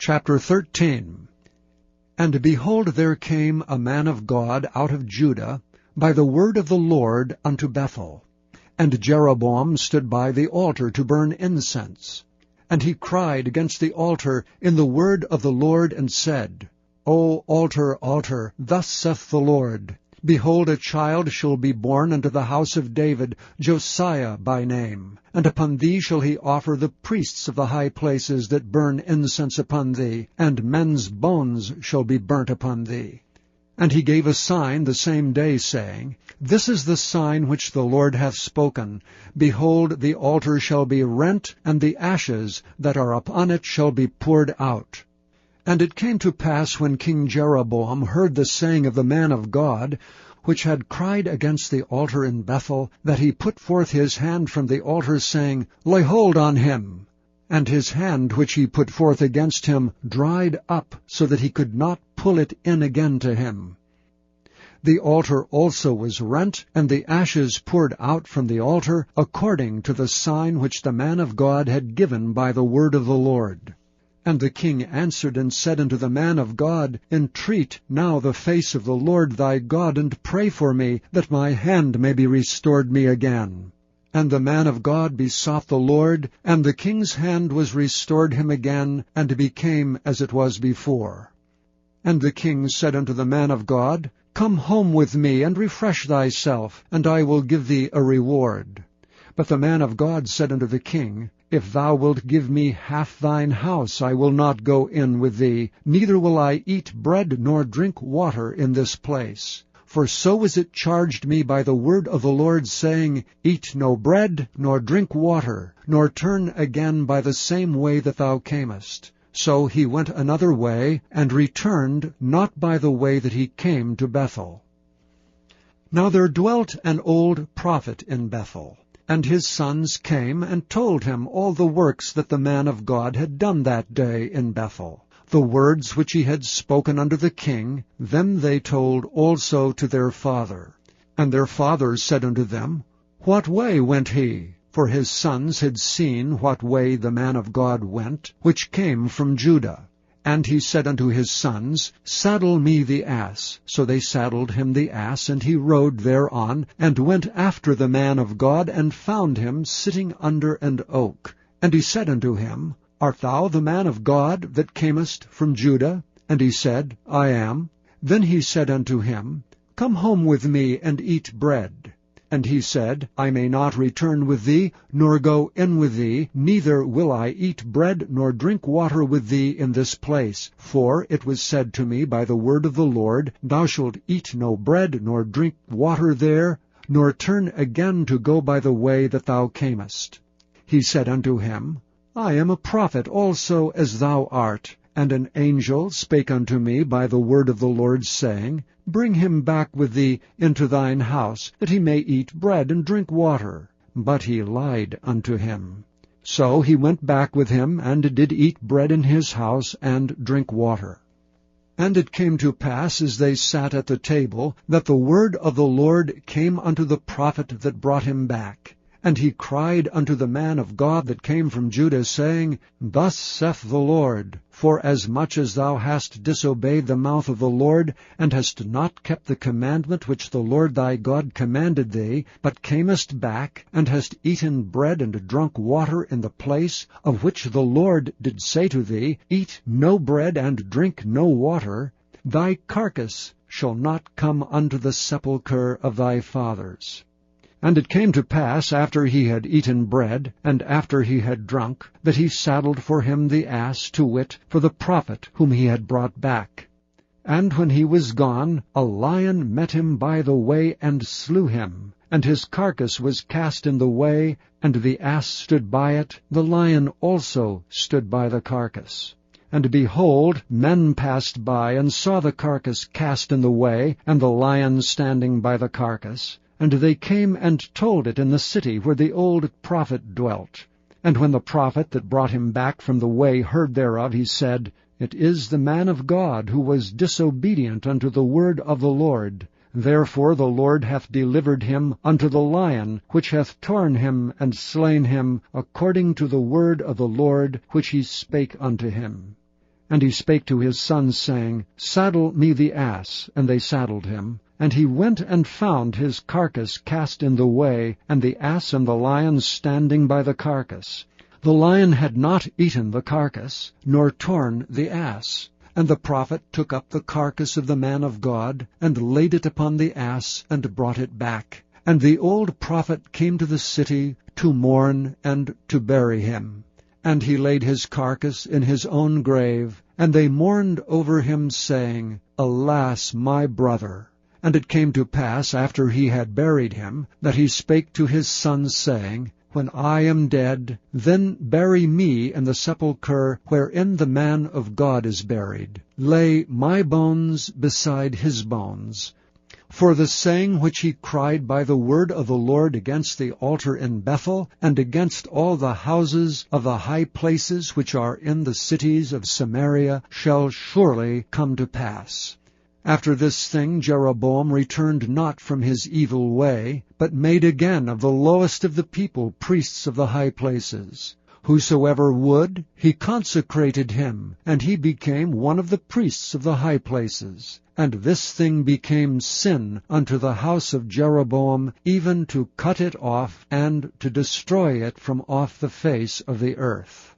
Chapter 13. And behold, there came a man of God out of Judah by the word of the Lord unto Bethel. And Jeroboam stood by the altar to burn incense. And he cried against the altar in the word of the Lord, and said, O altar, altar, thus saith the Lord, Behold, a child shall be born unto the house of David, Josiah by name. And upon thee shall he offer the priests of the high places that burn incense upon thee, and men's bones shall be burnt upon thee. And he gave a sign the same day, saying, This is the sign which the Lord hath spoken. Behold, the altar shall be rent, and the ashes that are upon it shall be poured out. And it came to pass, when King Jeroboam heard the saying of the man of God, which had cried against the altar in Bethel, that he put forth his hand from the altar, saying, Lay hold on him. And his hand which he put forth against him dried up, so that he could not pull it in again to him. The altar also was rent, and the ashes poured out from the altar, according to the sign which the man of God had given by the word of the Lord. And the king answered and said unto the man of God, Entreat now the face of the Lord thy God, and pray for me, that my hand may be restored me again. And the man of God besought the Lord, and the king's hand was restored him again, and became as it was before. And the king said unto the man of God, Come home with me, and refresh thyself, and I will give thee a reward. But the man of God said unto the king, If thou wilt give me half thine house, I will not go in with thee, neither will I eat bread nor drink water in this place. For so is it charged me by the word of the Lord, saying, Eat no bread, nor drink water, nor turn again by the same way that thou camest. So he went another way, and returned not by the way that he came to Bethel. Now there dwelt an old prophet in Bethel. And his sons came and told him all the works that the man of God had done that day in Bethel. The words which he had spoken unto the king, them they told also to their father. And their father said unto them, What way went he? For his sons had seen what way the man of God went, which came from Judah. And he said unto his sons, Saddle me the ass. So they saddled him the ass, and he rode thereon, and went after the man of God, and found him sitting under an oak. And he said unto him, Art thou the man of God that camest from Judah? And he said, I am. Then he said unto him, Come home with me, and eat bread. And he said, I may not return with thee, nor go in with thee, neither will I eat bread nor drink water with thee in this place. For it was said to me by the word of the Lord, Thou shalt eat no bread nor drink water there, nor turn again to go by the way that thou camest. He said unto him, I am a prophet also as thou art. And an angel spake unto me by the word of the Lord, saying, Bring him back with thee into thine house, that he may eat bread and drink water. But he lied unto him. So he went back with him, and did eat bread in his house, and drink water. And it came to pass, as they sat at the table, that the word of the Lord came unto the prophet that brought him back. And he cried unto the man of God that came from Judah, saying, Thus saith the Lord, Forasmuch as thou hast disobeyed the mouth of the Lord, and hast not kept the commandment which the Lord thy God commanded thee, but camest back, and hast eaten bread and drunk water in the place, of which the Lord did say to thee, Eat no bread and drink no water, thy carcass shall not come unto the sepulchre of thy fathers. And it came to pass, after he had eaten bread, and after he had drunk, that he saddled for him the ass, to wit, for the prophet whom he had brought back. And when he was gone, a lion met him by the way, and slew him. And his carcass was cast in the way, and the ass stood by it, the lion also stood by the carcass. And behold, men passed by, and saw the carcass cast in the way, and the lion standing by the carcass. And they came and told it in the city where the old prophet dwelt. And when the prophet that brought him back from the way heard thereof, he said, It is the man of God who was disobedient unto the word of the Lord. Therefore the Lord hath delivered him unto the lion, which hath torn him and slain him, according to the word of the Lord which he spake unto him. And he spake to his sons, saying, Saddle me the ass. And they saddled him. And he went and found his carcass cast in the way, and the ass and the lion standing by the carcass. The lion had not eaten the carcass, nor torn the ass. And the prophet took up the carcass of the man of God, and laid it upon the ass, and brought it back. And the old prophet came to the city to mourn and to bury him. And he laid his carcass in his own grave, and they mourned over him, saying, Alas, my brother! And it came to pass, after he had buried him, that he spake to his sons, saying, When I am dead, then bury me in the sepulchre wherein the man of God is buried. Lay my bones beside his bones. For the saying which he cried by the word of the Lord against the altar in Bethel, and against all the houses of the high places which are in the cities of Samaria, shall surely come to pass. After this thing Jeroboam returned not from his evil way, but made again of the lowest of the people priests of the high places. Whosoever would, he consecrated him, and he became one of the priests of the high places. And this thing became sin unto the house of Jeroboam, even to cut it off, and to destroy it from off the face of the earth.